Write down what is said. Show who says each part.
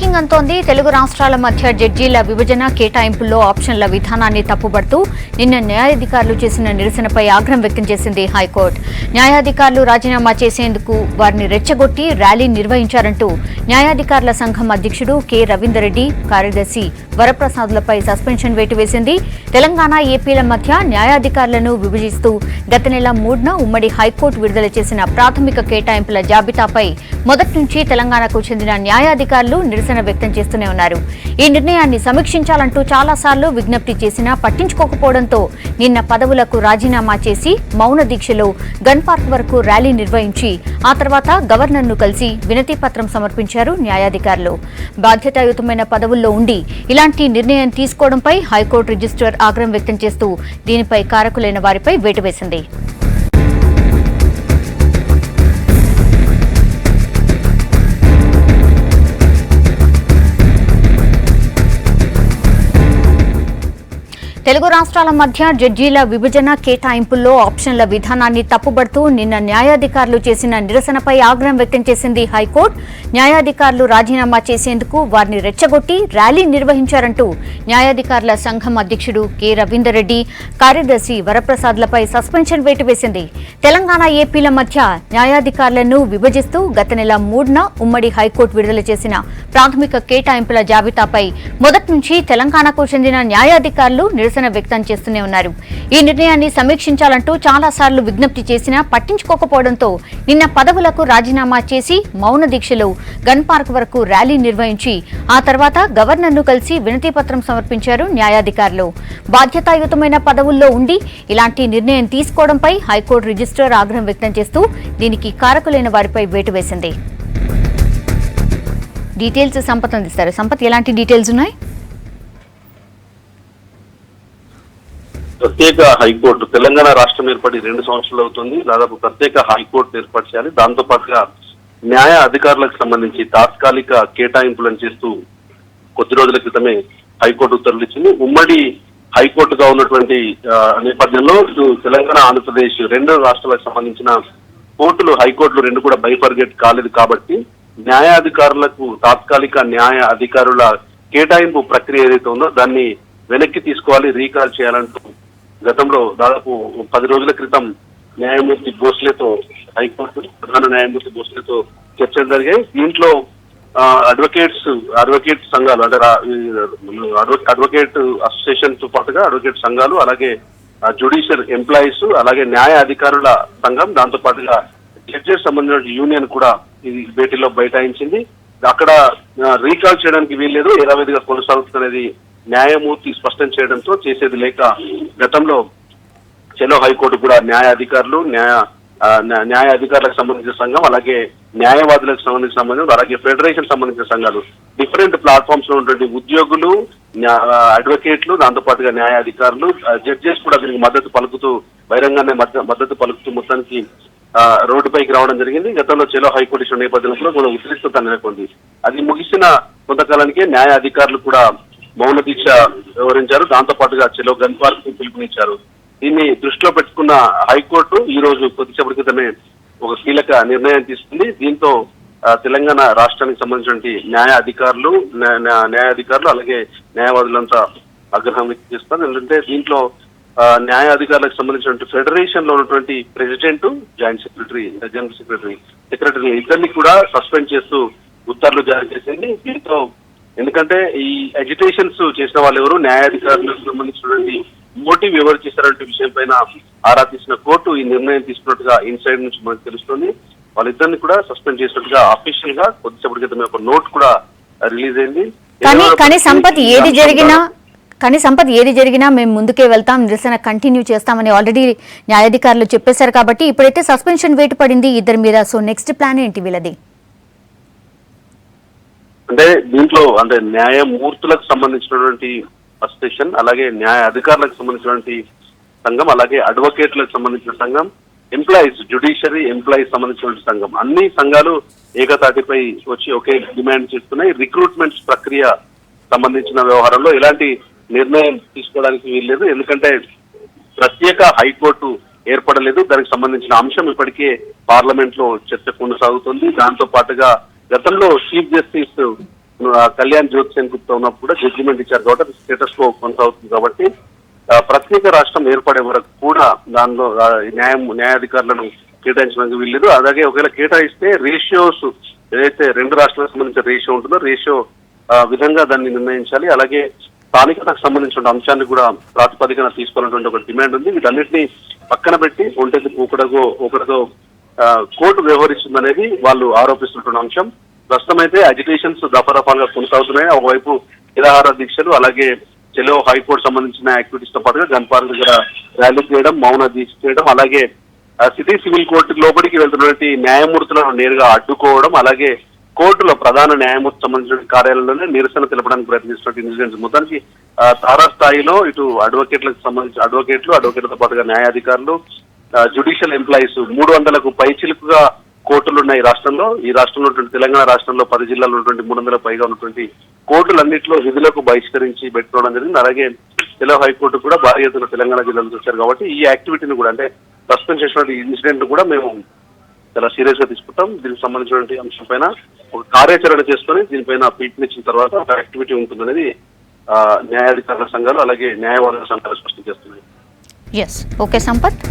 Speaker 1: Breaking అంటోంది. తెలుగు రాష్ట్రాల మధ్య జడ్జీల విభజన కేటాయింపుల్లో ఆప్షన్ల విధానాన్ని తప్పుబడుతూ నిన్న న్యాయాధికారులు చేసిన నిరసనపై ఆగ్రహం వ్యక్తం చేసింది హైకోర్టు. న్యాయాధికారులు రాజీనామా చేసేందుకు వారిని రెచ్చగొట్టి ర్యాలీ నిర్వహించారంటూ న్యాయాధికారుల సంఘం అధ్యక్షుడు కె రవీందర్ రెడ్డి, కార్యదర్శి వరప్రసాద్లపై సస్పెన్షన్ వేటు వేసింది. తెలంగాణ, ఏపీల మధ్య న్యాయాధికారులను విభజిస్తూ గత నెల 3న ఉమ్మడి హైకోర్టు విడుదల చేసిన ప్రాథమిక కేటాయింపుల జాబితాపై మొదటి నుంచి తెలంగాణకు చెందిన న్యాయాధికారులు నిరసన వ్యక్తం చేస్తూనే ఉన్నారు. ఈ నిర్ణయాన్ని సమీక్షించాలంటూ చాలాసార్లు విజ్ఞప్తి చేసినా పట్టించుకోకపోవడంతో నిన్న పదవులకు రాజీనామా చేసి మౌన దీక్షలో గన్ పార్క్ వరకు ర్యాలీ నిర్వహించి ఆ తర్వాత గవర్నర్ను కలిసి వినతి పత్రం సమర్పించారు న్యాయాధికారులు. బాధ్యతాయుతమైన పదవుల్లో ఉండి ఇలాంటి నిర్ణయం తీసుకోవడంపై హైకోర్టు రిజిస్ట్రార్ ఆగ్రహం వ్యక్తం చేస్తూ దీనిపై కారకులైన వారిపై వేటు వేసింది. తెలుగు రాష్ట్రాల మధ్య జడ్జీల విభజన కేటాయింపుల్లో ఆప్షన్ల విధానాన్ని తప్పుబడుతూ నిన్న న్యాయాధికారులు చేసిన నిరసనపై ఆగ్రహం వ్యక్తం చేసింది హైకోర్టు. న్యాయాధికారులు రాజీనామా చేసేందుకు వారిని రెచ్చగొట్టి ర్యాలీ నిర్వహించారంటూ న్యాయాధికారుల సంఘం అధ్యక్షుడు కె రవీందర్ రెడ్డి, కార్యదర్శి వరప్రసాద్లపై సస్పెన్షన్ వేటు వేసింది. తెలంగాణ, ఏపీల మధ్య న్యాయాధికారులను విభజిస్తూ గత నెల 3న ఉమ్మడి హైకోర్టు విడుదల చేసిన ప్రాథమిక కేటాయింపుల జాబితాపై మొదటి నుంచి తెలంగాణకు చెందిన న్యాయాధికారులు నిరసన వ్యక్తం చేస్తూనే ఉన్నారు. ఈ నిర్ణయాన్ని సమీక్షించాలంటూ చాలాసార్లు విజ్ఞప్తి చేసినా పట్టించుకోకపోవడంతో నిన్న పదవులకు రాజీనామా చేసి మౌన దీక్షలో గన్ పార్క్ వరకు ర్యాలీ నిర్వహించి ఆ తర్వాత గవర్నర్ను కలిసి వినతి పత్రం సమర్పించారు న్యాయాధికారులు. బాధ్యతాయుతమైన పదవుల్లో ఉండి ఇలాంటి నిర్ణయం తీసుకోవడంపై హైకోర్టు రిజిస్ట్రార్ ఆగ్రహం వ్యక్తం చేస్తూ దీనికి కారకులైన వారిపై వేటు వేసింది. డీటెయిల్స్ సంపత్ అందిస్తారు. సంపత్, ఎలాంటి డీటెయిల్స్ ఉన్నాయి?
Speaker 2: ప్రత్యేక హైకోర్టు తెలంగాణ రాష్ట్రం ఏర్పడి 2 సంవత్సరాలు అవుతుంది. దాదాపు ప్రత్యేక హైకోర్టు ఏర్పాటు చేయాలి. దాంతో పాటుగా న్యాయ అధికారులకు సంబంధించి తాత్కాలిక కేటాయింపులను చేస్తూ కొద్ది రోజుల క్రితమే హైకోర్టు ఉత్తర్వులు ఇచ్చింది. ఉమ్మడి హైకోర్టుగా ఉన్నటువంటి నేపథ్యంలో తెలంగాణ, ఆంధ్రప్రదేశ్ 2 రాష్ట్రాలకు సంబంధించిన కోర్టులు, హైకోర్టులు 2 కూడా బైఫర్గేట్ కాలేదు. కాబట్టి న్యాయాధికారులకు తాత్కాలిక న్యాయ అధికారుల కేటాయింపు ప్రక్రియ ఏదైతే ఉందో దాన్ని వెనక్కి తీసుకోవాలి, రీకాల్ చేయాలంటూ గతంలో దాదాపు 10 రోజుల క్రితం న్యాయమూర్తి భోస్లేతో, హైకోర్టు ప్రధాన న్యాయమూర్తి భోస్లేతో చర్చలు జరిగాయి. దీంట్లో అడ్వకేట్ సంఘాలు అంటే అడ్వకేట్ అసోసియేషన్ తో పాటుగా అడ్వకేట్ సంఘాలు, అలాగే జ్యుడిషియల్ ఎంప్లాయీస్, అలాగే న్యాయ అధికారుల సంఘం, దాంతో పాటుగా జడ్జెస్ సంబంధించిన యూనియన్ కూడా ఈ భేటీలో బైఠాయించింది. అక్కడ రీకాల్ చేయడానికి వీల్లేదు, యథావిధిగా కొనసాగుతున్నది న్యాయమూర్తి స్పష్టం చేయడంతో చేసేది లేక గతంలో చెలో హైకోర్టు కూడా న్యాయ అధికారులకు సంబంధించిన సంఘం, అలాగే న్యాయవాదులకు సంబంధించిన సంబంధం, అలాగే ఫెడరేషన్ సంబంధించిన సంఘాలు, డిఫరెంట్ ప్లాట్ఫామ్స్ లో ఉన్నటువంటి ఉద్యోగులు, అడ్వకేట్లు, దాంతో పాటుగా న్యాయ అధికారులు, జడ్జెస్ కూడా దీనికి మద్దతు పలుకుతూ బహిరంగానే మద్దతు పలుకుతూ మొత్తానికి రోడ్డుపైకి రావడం జరిగింది. గతంలో చెలో హైకోర్టు ఇచ్చిన నేపథ్యంలో కూడా ఉద్రిక్తత నెలకొంది. అది ముగిసిన కొంతకాలానికే న్యాయ అధికారులు కూడా మౌన దీక్ష వివరించారు. దాంతో పాటుగా చెలో గన్ పార్క్ పిలుపునిచ్చారు. దీన్ని దృష్టిలో పెట్టుకున్న హైకోర్టు ఈ రోజు కొద్దిసేపటి క్రితమే ఒక కీలక నిర్ణయం తీసుకుంది. దీంతో తెలంగాణ రాష్ట్రానికి సంబంధించిన న్యాయ అధికారులు అలాగే న్యాయవాదులంతా ఆగ్రహం వ్యక్తం చేస్తారు. ఎందుకంటే దీంట్లో న్యాయ అధికారులకు సంబంధించిన ఫెడరేషన్ లో ఉన్నటువంటి president, joint secretary, general secretary ఇద్దరిని కూడా సస్పెండ్ చేస్తూ ఉత్తర్వులు జారీ చేసింది. దీంతో ఎందుకంటే ఈ అజిటేషన్స్ చేసిన వాళ్ళు ఎవరు, న్యాయాధికారులకు సంబంధించినటువంటి మోటివ్ ఎవరు చేశారంటే విషయం పైన ఆరా తీసిన కోర్టు ఈ నిర్ణయం తీసుకున్నట్టుగా ఇన్సైడ్ నుంచి మనకు తెలుస్తుంది. వాళ్ళిద్దరిని కూడా సస్పెండ్ చేసినట్టుగా అఫీషియల్ గా కొద్దిసేపటి క్రితమే ఒక నోట్ కూడా రిలీజ్ అయింది.
Speaker 1: కానీ సంపత్ ఏది జరిగినా మేము ముందుకే వెళ్తాం, నిరసన కంటిన్యూ చేస్తామని ఆల్రెడీ న్యాయాధికారులు చెప్పేశారు. కాబట్టి ఇప్పుడైతే సస్పెన్షన్ వేటు పడింది ఇద్దరి మీద. సో నెక్స్ట్ ప్లాన్ ఏంటి వీళ్ళది?
Speaker 2: అంటే దీంట్లో అంటే న్యాయమూర్తులకు సంబంధించినటువంటి అసోసియేషన్, అలాగే న్యాయ అధికారులకు సంబంధించినటువంటి సంఘం, అలాగే అడ్వకేట్లకు సంబంధించిన సంఘం, ఎంప్లాయీస్, జ్యుడిషియరీ ఎంప్లాయీస్ సంబంధించినటువంటి సంఘం, అన్ని సంఘాలు ఏకతాటిపై వచ్చి ఒకే డిమాండ్ చేస్తున్నాయి. రిక్రూట్మెంట్స్ ప్రక్రియ సంబంధించిన వ్యవహారంలో ఎలాంటి నిర్ణయం తీసుకోవడానికి వీల్లేదు. ఎందుకంటే ప్రత్యేక హైకోర్టు ఏర్పడలేదు. దానికి సంబంధించిన అంశం ఇప్పటికే పార్లమెంట్ లో చర్చ కొనసాగుతుంది. దాంతో పాటుగా గతంలో చీఫ్ జస్టిస్ కళ్యాణ్ జ్యోతి సేన్ గుప్తా ఉన్నప్పుడు కూడా జడ్జిమెంట్ ఇచ్చారు కాబట్టి అది స్టేటస్ కో కొనసాగుతుంది కాబట్టి ప్రత్యేక రాష్ట్రం ఏర్పడే వరకు కూడా దానిలో న్యాయాధికారులను కేటాయించడానికి వీల్లేదు. అలాగే ఒకవేళ కేటాయిస్తే రేషియోస్ ఏదైతే రెండు రాష్ట్రాలకు సంబంధించిన రేషియో ఉంటుందో రేషియో విధంగా దాన్ని నిర్ణయించాలి. అలాగే స్థానికతకు సంబంధించిన అంశాన్ని కూడా ప్రాతిపదికన తీసుకోవాలన్నటువంటి ఒక డిమాండ్ ఉంది. వీటన్నిటిని పక్కన పెట్టి ఒంటెకి ఒకటితో కోర్టు వ్యవహరిస్తుందనేది వాళ్ళు ఆరోపిస్తున్న అంశం. ప్రస్తుతం అయితే అజిటేషన్స్ దఫారఫాలుగా కొనసాగుతున్నాయి. ఒకవైపు నిరాహార దీక్షలు, అలాగే చెలో హైకోర్టు సంబంధించిన యాక్టివిటీస్ తో పాటుగా గన్ పార్క్ దగ్గర ర్యాలీ చేయడం, మౌన దీక్ష చేయడం, అలాగే సిటీ సివిల్ కోర్టు లోపలికి వెళ్తున్నటువంటి న్యాయమూర్తులను నేరుగా అడ్డుకోవడం, అలాగే కోర్టులో ప్రధాన న్యాయమూర్తి సంబంధించిన కార్యాలయంలోనే నిరసన తెలపడానికి ప్రయత్నిస్తున్న ఇన్సిడెంట్స్ మొత్తానికి తారాస్థాయిలో ఇటు అడ్వకేట్లకు సంబంధించిన అడ్వకేట్లతో పాటుగా న్యాయాధికారులు, జ్యుడిషియల్ ఎంప్లాయీస్ 300కు పైచిలుకుగా కోర్టులు ఉన్నాయి రాష్ట్రంలో. ఈ రాష్ట్రంలో ఉన్నటువంటి తెలంగాణ రాష్ట్రంలో 10 జిల్లాల్లో ఉన్నటువంటి 300 పైగా ఉన్నటువంటి కోర్టులన్నింటిలో విధులకు బహిష్కరించి పెట్టుకోవడం జరిగింది. అలాగే తెలంగాణ హైకోర్టు కూడా భారీ ఎత్తున తెలంగాణ జిల్లాలో వచ్చారు కాబట్టి ఈ యాక్టివిటీని కూడా అంటే సస్పెండ్ చేసినటువంటి ఇన్సిడెంట్ కూడా మేము చాలా సీరియస్ గా తీసుకుంటాం. దీనికి సంబంధించినటువంటి అంశం పైన ఒక కార్యాచరణ చేసుకుని దీనిపైన పిలుపునిచ్చిన తర్వాత ఒక యాక్టివిటీ ఉంటుందనేది న్యాయాధికారుల సంఘాలు అలాగే న్యాయవాదుల సంఘాలు స్పష్టం చేస్తున్నాయి.
Speaker 1: ఓకే సంపత్.